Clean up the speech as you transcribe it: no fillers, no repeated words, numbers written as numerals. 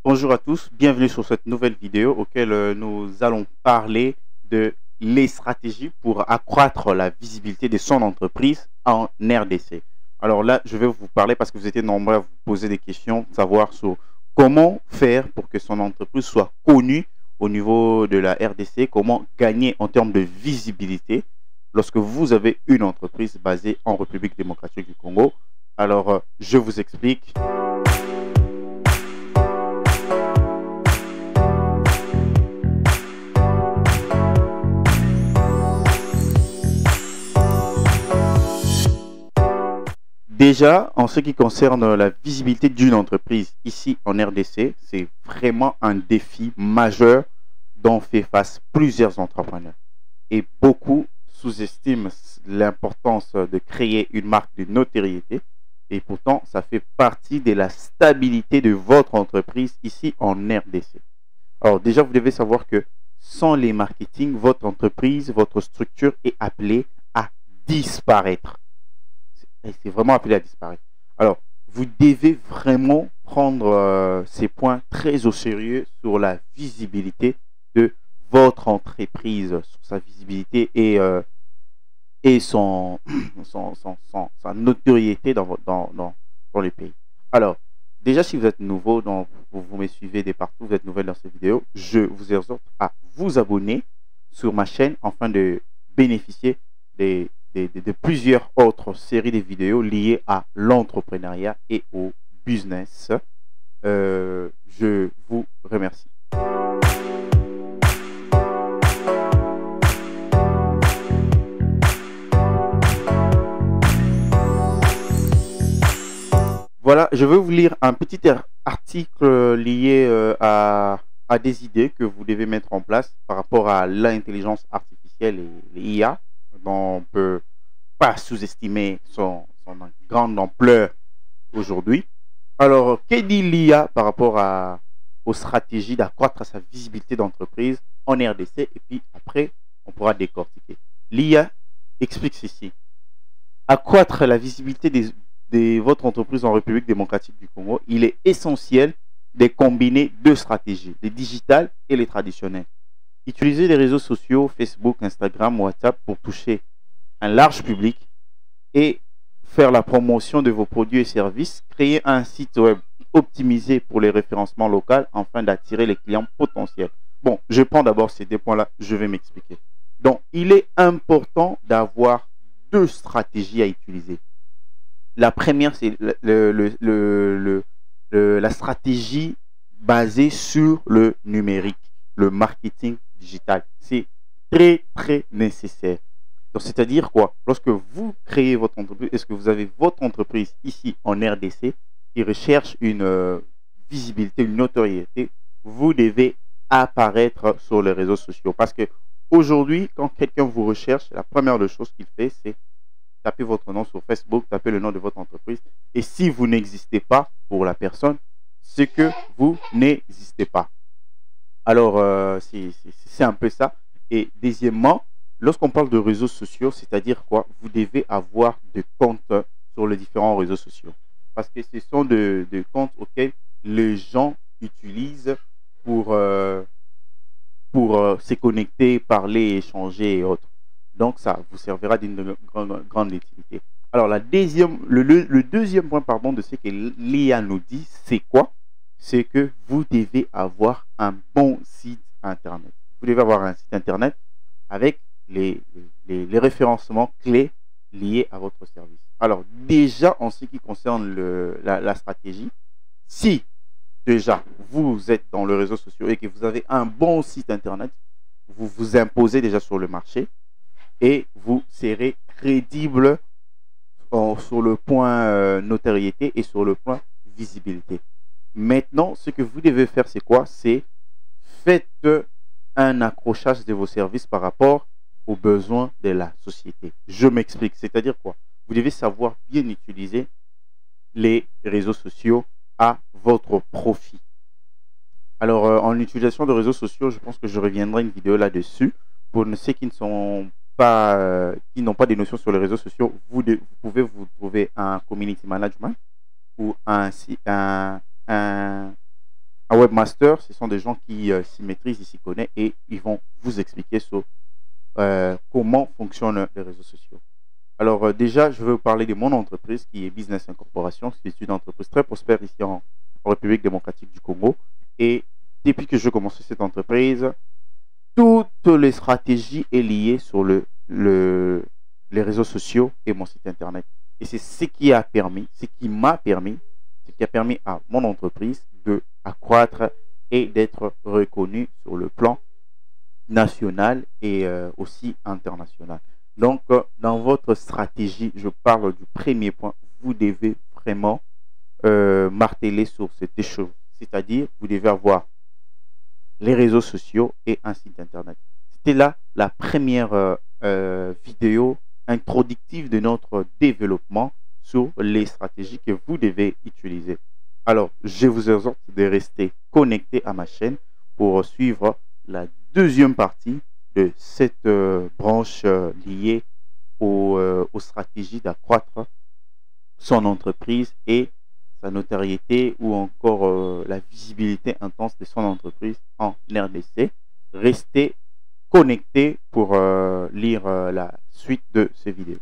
Bonjour à tous, bienvenue sur cette nouvelle vidéo auquel nous allons parler de les stratégies pour accroître la visibilité de son entreprise en RDC. Alors là, je vais vous parler parce que vous étiez nombreux à vous poser des questions, savoir sur comment faire pour que son entreprise soit connue au niveau de la RDC, comment gagner en termes de visibilité lorsque vous avez une entreprise basée en République démocratique du Congo. Alors, je vous explique. Déjà, en ce qui concerne la visibilité d'une entreprise ici en RDC, c'est vraiment un défi majeur dont fait face plusieurs entrepreneurs. Et beaucoup sous-estiment l'importance de créer une marque de notoriété. Et pourtant, ça fait partie de la stabilité de votre entreprise ici en RDC. Alors déjà, vous devez savoir que sans les marketing, votre entreprise, votre structure est appelée à disparaître. C'est vraiment appelé à disparaître. Alors, vous devez vraiment prendre ces points très au sérieux sur la visibilité de votre entreprise, sur sa visibilité et sa notoriété dans les pays. Alors, déjà, si vous êtes nouveau, vous me suivez de partout, vous êtes nouvelle dans cette vidéo, je vous exhorte à vous abonner sur ma chaîne afin de bénéficier de plusieurs autres séries de vidéos liées à l'entrepreneuriat et au business. Je vous remercie. Voilà, je vais vous lire un petit article lié à des idées que vous devez mettre en place par rapport à l'intelligence artificielle et l'IA, dont on ne peut pas sous-estimer son grande ampleur aujourd'hui. Alors, que dit l'IA par rapport aux stratégies d'accroître sa visibilité d'entreprise en RDC? Et puis après, on pourra décortiquer. L'IA explique ceci. Accroître la visibilité de votre entreprise en République démocratique du Congo, il est essentiel de combiner deux stratégies, les digitales et les traditionnelles. Utilisez les réseaux sociaux, Facebook, Instagram, WhatsApp pour toucher un large public et faire la promotion de vos produits et services. Créer un site web optimisé pour les référencements locaux afin d'attirer les clients potentiels. Bon, je prends d'abord ces deux points-là, je vais m'expliquer. Donc, il est important d'avoir deux stratégies à utiliser. La première, c'est la stratégie basée sur le numérique, le marketing digital. C'est très, très nécessaire. Donc, c'est-à-dire quoi? Lorsque vous créez votre entreprise, est-ce que vous avez votre entreprise ici en RDC qui recherche une visibilité, une notoriété, vous devez apparaître sur les réseaux sociaux. Parce que aujourd'hui, quand quelqu'un vous recherche, la première des choses qu'il fait, c'est taper votre nom sur Facebook, taper le nom de votre entreprise. Et si vous n'existez pas pour la personne, c'est que vous n'existez pas. Alors, c'est un peu ça. Et deuxièmement, lorsqu'on parle de réseaux sociaux, c'est-à-dire quoi? Vous devez avoir des comptes sur les différents réseaux sociaux. Parce que ce sont des comptes auxquels les gens utilisent pour se connecter, parler, échanger et autres. Donc, ça vous servira d'une grande utilité. Alors, le deuxième point de ce que l'IA nous dit, c'est quoi? C'est que vous devez avoir un bon site Internet. Vous devez avoir un site Internet avec les référencements clés liés à votre service. Alors, déjà, en ce qui concerne la stratégie, si déjà vous êtes dans le réseau social et que vous avez un bon site Internet, vous vous imposez déjà sur le marché et vous serez crédible sur le point notoriété et sur le point visibilité. Maintenant, ce que vous devez faire, c'est quoi? C'est faites un accrochage de vos services par rapport aux besoins de la société. Je m'explique. C'est-à-dire quoi? Vous devez savoir bien utiliser les réseaux sociaux à votre profit. Alors, en utilisation de réseaux sociaux, je pense que je reviendrai une vidéo là-dessus. Pour ceux qui ne sont pas, qui n'ont pas des notions sur les réseaux sociaux, vous pouvez vous trouver un community management ou un webmasters, ce sont des gens qui s'y maîtrisent, ils s'y connaissent et ils vont vous expliquer sur comment fonctionnent les réseaux sociaux. Alors déjà, je vais vous parler de mon entreprise qui est Business Incorporation. C'est une entreprise très prospère ici en République démocratique du Congo. Et depuis que je commence cette entreprise, toutes les stratégies sont liées sur les réseaux sociaux et mon site internet. Et c'est ce qui a permis à mon entreprise de accroître et d'être reconnue sur le plan national et aussi international. Donc, dans votre stratégie, je parle du premier point, vous devez vraiment marteler sur cette chose. C'est-à-dire, vous devez avoir les réseaux sociaux et un site internet. C'était là la première vidéo introductive de notre développement sur les stratégies que vous devez utiliser. Alors, je vous exhorte de rester connecté à ma chaîne pour suivre la deuxième partie de cette branche liée aux stratégies d'accroître son entreprise et sa notoriété ou encore la visibilité intense de son entreprise en RDC. Restez connectés pour lire la suite de ces vidéos.